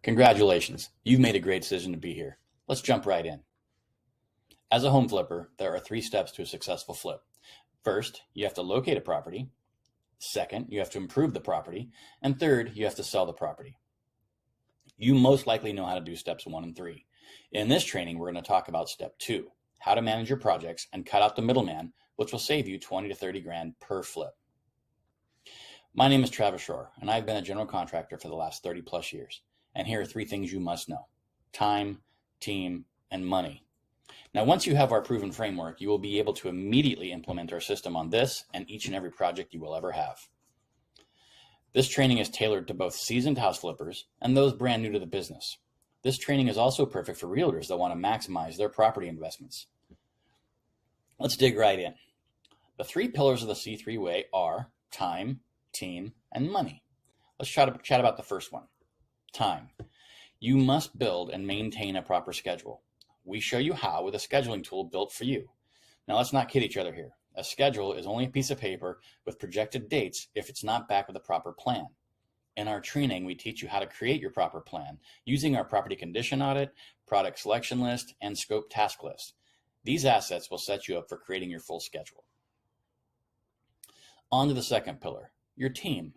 Congratulations, you've made a great decision to be here. Let's jump right in. As a home flipper, there are 3 steps to a successful flip. First, you have to locate a property. Second, you have to improve the property. And third, you have to sell the property. You most likely know how to do steps 1 and 3. In this training, we're going to talk about step 2, how to manage your projects and cut out the middleman, which will save you 20 to 30 grand per flip. My name is Travis Shore, and I've been a general contractor for the last 30 plus years. And here are 3 things you must know: time, team, and money. Now, once you have our proven framework, you will be able to immediately implement our system on this and each and every project you will ever have. This training is tailored to both seasoned house flippers and those brand new to the business. This training is also perfect for realtors that want to maximize their property investments. Let's dig right in. The 3 pillars of the C3 way are time, team, and money. Let's chat about the first one. Time. You must build and maintain a proper schedule. We show you how with a scheduling tool built for you. Now, let's not kid each other here. A schedule is only a piece of paper with projected dates if it's not backed with a proper plan. In our training, we teach you how to create your proper plan using our property condition audit, product selection list, and scope task list. These assets will set you up for creating your full schedule. On to the second pillar, your team.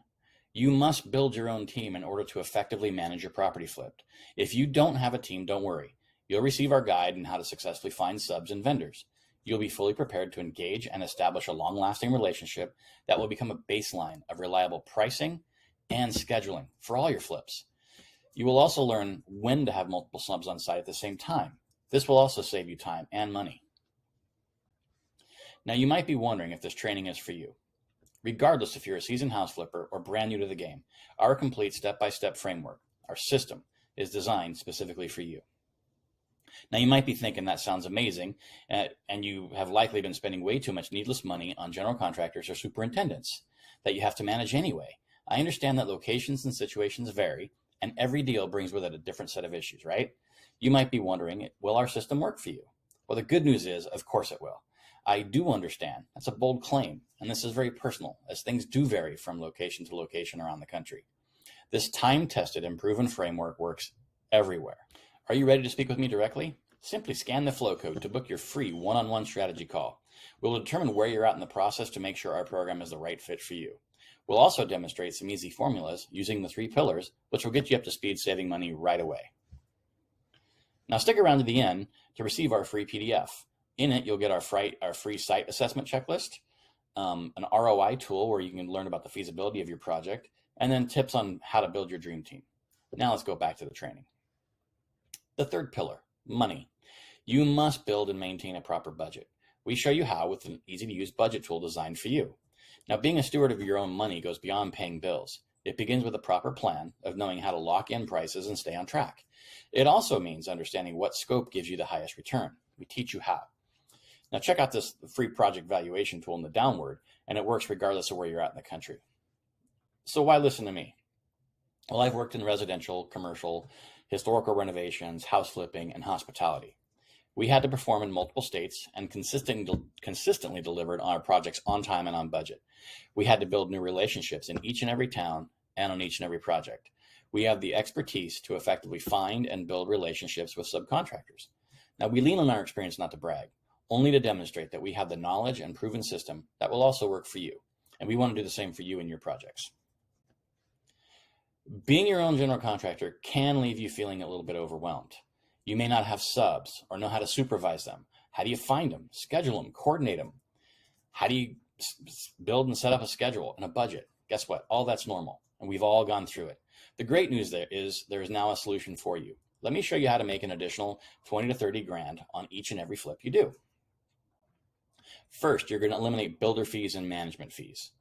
You must build your own team in order to effectively manage your property flipped. If you don't have a team, don't worry. You'll receive our guide on how to successfully find subs and vendors. You'll be fully prepared to engage and establish a long-lasting relationship that will become a baseline of reliable pricing and scheduling for all your flips. You will also learn when to have multiple subs on site at the same time. This will also save you time and money. Now, you might be wondering if this training is for you. Regardless if you're a seasoned house flipper or brand new to the game, our complete step-by-step framework, our system, is designed specifically for you. Now, you might be thinking that sounds amazing, and you have likely been spending way too much needless money on general contractors or superintendents that you have to manage anyway. I understand that locations and situations vary, and every deal brings with it a different set of issues, right? You might be wondering, will our system work for you? Well, the good news is, of course it will. I do understand that's a bold claim, and this is very personal, as things do vary from location to location around the country. This time-tested and proven framework works everywhere. Are you ready to speak with me directly? Simply scan the flow code to book your free one-on-one strategy call. We'll determine where you're at in the process to make sure our program is the right fit for you. We'll also demonstrate some easy formulas using the 3 pillars, which will get you up to speed saving money right away. Now, stick around to the end to receive our free PDF. In it, you'll get our free site assessment checklist, an ROI tool where you can learn about the feasibility of your project, and then tips on how to build your dream team. Now let's go back to the training. The third pillar, money. You must build and maintain a proper budget. We show you how with an easy-to-use budget tool designed for you. Now, being a steward of your own money goes beyond paying bills. It begins with a proper plan of knowing how to lock in prices and stay on track. It also means understanding what scope gives you the highest return. We teach you how. Now, check out this free project valuation tool in the downward, and it works regardless of where you're at in the country. So why listen to me? Well, I've worked in residential, commercial, historical renovations, house flipping, and hospitality. We had to perform in multiple states and consistently delivered on our projects on time and on budget. We had to build new relationships in each and every town and on each and every project. We have the expertise to effectively find and build relationships with subcontractors. Now, we lean on our experience not to brag, only to demonstrate that we have the knowledge and proven system that will also work for you. And we want to do the same for you in your projects. Being your own general contractor can leave you feeling a little bit overwhelmed. You may not have subs or know how to supervise them. How do you find them, schedule them, coordinate them? How do you build and set up a schedule and a budget? Guess what? All that's normal, and we've all gone through it. The great news there is now a solution for you. Let me show you how to make an additional 20 to 30 grand on each and every flip you do. First, you're going to eliminate builder fees and management fees.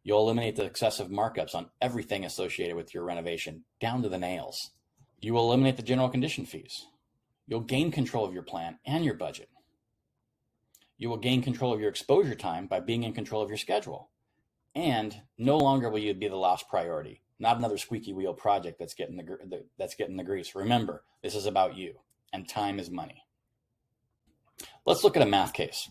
You'll eliminate the excessive markups on everything associated with your renovation, down to the nails. You will eliminate the general condition fees. You'll gain control of your plan and your budget. You will gain control of your exposure time by being in control of your schedule. And no longer will you be the last priority, not another squeaky wheel project that's getting the grease. Remember, this is about you, and time is money. Let's look at a math case.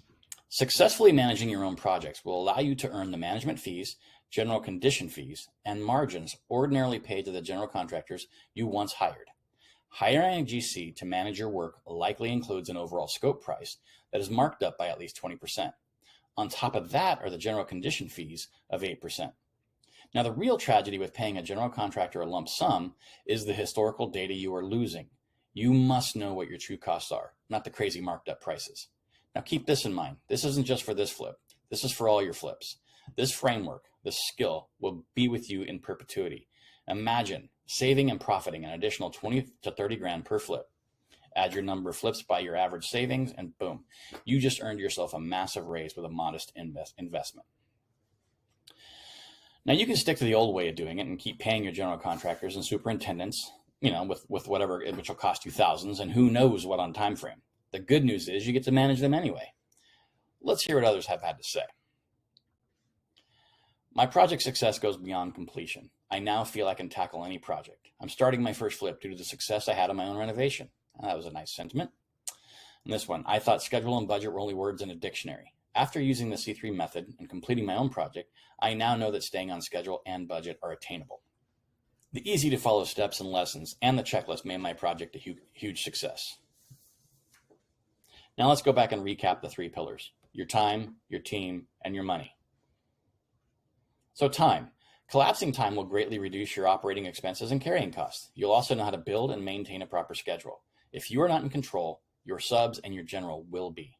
Successfully managing your own projects will allow you to earn the management fees, general condition fees, and margins ordinarily paid to the general contractors you once hired. Hiring a GC to manage your work likely includes an overall scope price that is marked up by at least 20%. On top of that are the general condition fees of 8%. Now, the real tragedy with paying a general contractor a lump sum is the historical data you are losing. You must know what your true costs are, not the crazy marked up prices. Now, keep this in mind. This isn't just for this flip. This is for all your flips. This framework, this skill, will be with you in perpetuity. Imagine saving and profiting an additional 20 to 30 grand per flip. Add your number of flips by your average savings, and boom, you just earned yourself a massive raise with a modest investment. Now, you can stick to the old way of doing it and keep paying your general contractors and superintendents, with whatever, which will cost you thousands, and who knows what on time frame. The good news is you get to manage them anyway. Let's hear what others have had to say. My project success goes beyond completion. I now feel I can tackle any project. I'm starting my first flip due to the success I had on my own renovation. That was a nice sentiment. And this one, I thought schedule and budget were only words in a dictionary. After using the C3 method and completing my own project, I now know that staying on schedule and budget are attainable. The easy to follow steps and lessons and the checklist made my project a huge success. Now let's go back and recap the 3 pillars: your time, your team, and your money. So time. Collapsing time will greatly reduce your operating expenses and carrying costs. You'll also know how to build and maintain a proper schedule. If you are not in control, your subs and your general will be.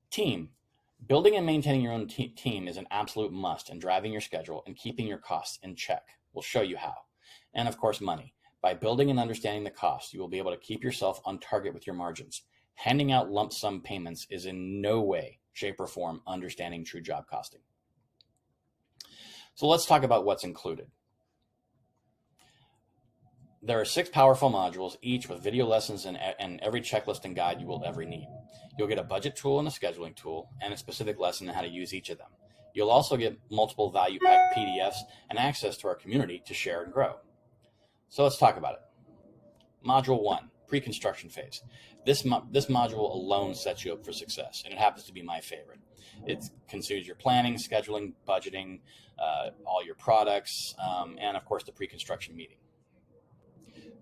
Team. Building and maintaining your own team is an absolute must in driving your schedule and keeping your costs in check. We'll show you how. And of course, money. By building and understanding the costs, you will be able to keep yourself on target with your margins. Handing out lump sum payments is in no way, shape, or form understanding true job costing. So let's talk about what's included. There are 6 powerful modules, each with video lessons and every checklist and guide you will ever need. You'll get a budget tool and a scheduling tool and a specific lesson on how to use each of them. You'll also get multiple value pack PDFs and access to our community to share and grow. So let's talk about it. Module 1, pre-construction phase. This module alone sets you up for success, and it happens to be my favorite. It considers your planning, scheduling, budgeting, all your products, and of course the pre-construction meeting.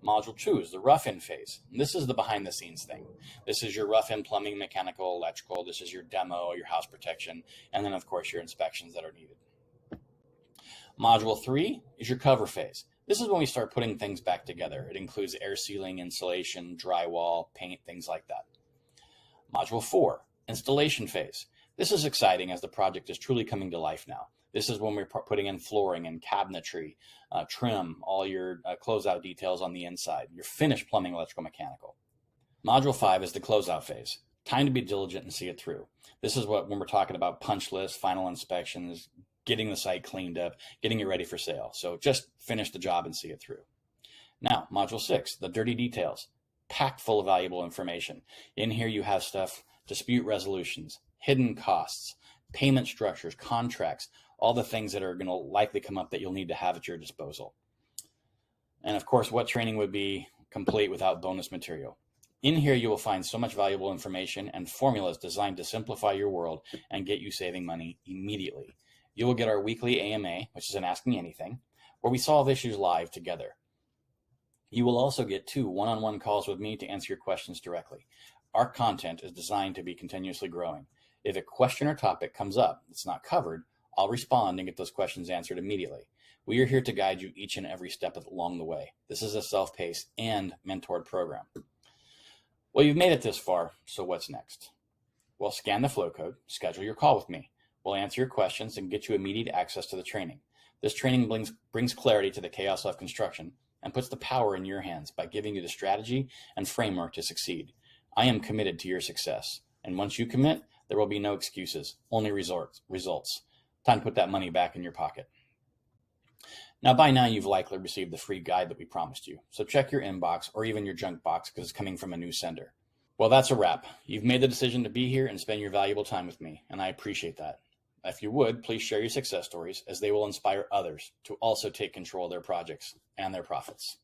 Module 2 is the rough-in phase. And this is the behind-the-scenes thing. This is your rough-in plumbing, mechanical, electrical. This is your demo, your house protection, and then of course your inspections that are needed. Module 3 is your cover phase. This is when we start putting things back together. It includes air sealing, insulation, drywall, paint, things like that. Module 4, installation phase. This is exciting as the project is truly coming to life now. This is when we're putting in flooring and cabinetry, trim, all your closeout details on the inside, your finished plumbing, electrical, mechanical. Module 5 is the closeout phase. Time to be diligent and see it through. This is when we're talking about punch lists, final inspections, getting the site cleaned up, getting it ready for sale. So just finish the job and see it through. Now, Module 6, the dirty details, packed full of valuable information. In here you have stuff, dispute resolutions, hidden costs, payment structures, contracts, all the things that are going to likely come up that you'll need to have at your disposal. And of course, what training would be complete without bonus material? In here, you will find so much valuable information and formulas designed to simplify your world and get you saving money immediately. You will get our weekly AMA, which is an Ask Me Anything, where we solve issues live together. You will also get 2 one-on-one calls with me to answer your questions directly. Our content is designed to be continuously growing. If a question or topic comes up that's not covered, I'll respond and get those questions answered immediately. We are here to guide you each and every step along the way. This is a self-paced and mentored program. Well, you've made it this far, so what's next? Well, scan the flow code, schedule your call with me. We'll answer your questions and get you immediate access to the training. This training brings clarity to the chaos of construction and puts the power in your hands by giving you the strategy and framework to succeed. I am committed to your success, and once you commit, there will be no excuses, only results. Time to put that money back in your pocket. Now, by now, you've likely received the free guide that we promised you, so check your inbox or even your junk box because it's coming from a new sender. Well, that's a wrap. You've made the decision to be here and spend your valuable time with me, and I appreciate that. If you would, please share your success stories as they will inspire others to also take control of their projects and their profits.